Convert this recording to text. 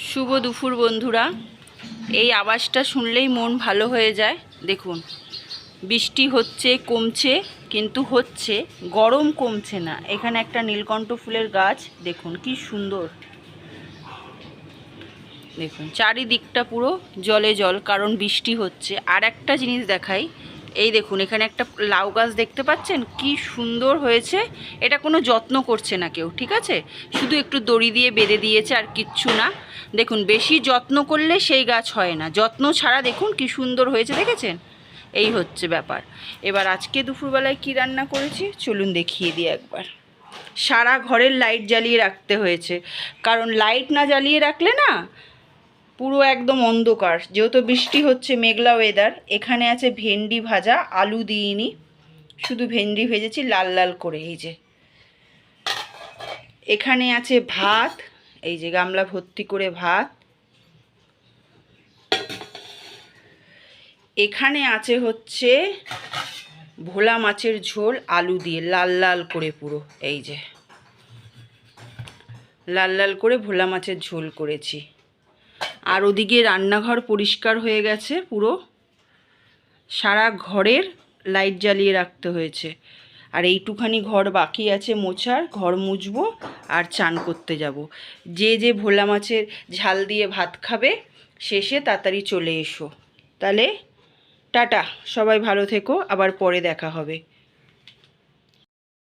শুভ দুপুর বন্ধুরা। এই আওয়াজটা শুনলেই মন ভালো হয়ে যায়। দেখুন, বৃষ্টি হচ্ছে, কমছে, কিন্তু হচ্ছে, গরম কমছে না। এখানে একটা নীলকণ্ঠ ফুলের গাছ দেখুন কি সুন্দর। দেখুন চারিদিকটা পুরো জলে জল, কারণ বৃষ্টি হচ্ছে। আর একটা জিনিস দেখাই, এই দেখুন এখানে একটা লাউ গাছ দেখতে পাচ্ছেন, কি সুন্দর হয়েছে। এটা কোনো যত্ন করছে না কেউ, ঠিক আছে, শুধু একটু দড়ি দিয়ে বেঁধে দিয়েছে, আর কিচ্ছু না। দেখুন বেশি যত্ন করলে সেই গাছ হয় না, যত্ন ছাড়া দেখুন কি সুন্দর হয়েছে, দেখেছেন? এই হচ্ছে ব্যাপার। এবার আজকে দুপুরবেলায় কি রান্না করেছি চলুন দেখিয়ে দিই একবার। সারা ঘরের লাইট জ্বালিয়ে রাখতে হয়েছে, কারণ লাইট না জ্বালিয়ে রাখলে না পুরো একদম অন্ধকার। যেহেতু বৃষ্টি হচ্ছে, মেঘলা ওয়েদার। এখানে আছে ভেন্ডি ভাজা, আলু দিইনি, শুধু ভেন্ডি ভেজেছি লাল লাল করে। এই যে এখানে আছে ভাত, এই যে গামলা ভর্তি করে ভাত। এখানে আছে হচ্ছে ভোলা মাছের ঝোল আলু দিয়ে লাল লাল করে পুরো, এই যে লাল লাল করে ভোলা মাছের ঝোল করেছি। আর ওদিকে রান্নাঘর পরিষ্কার হয়ে গেছে পুরো, সারা ঘরের লাইট জ্বালিয়ে রাখতে হয়েছে। আর এইটুখানি ঘর বাকি আছে মোছার, ঘর মুছবো আর চান করতে যাব। যে যে ভোলা মাছের ঝাল দিয়ে ভাত খাবে শেষে তাড়াতাড়ি চলে এসো। তাহলে টাটা, সবাই ভালো থেকো, আবার পরে দেখা হবে।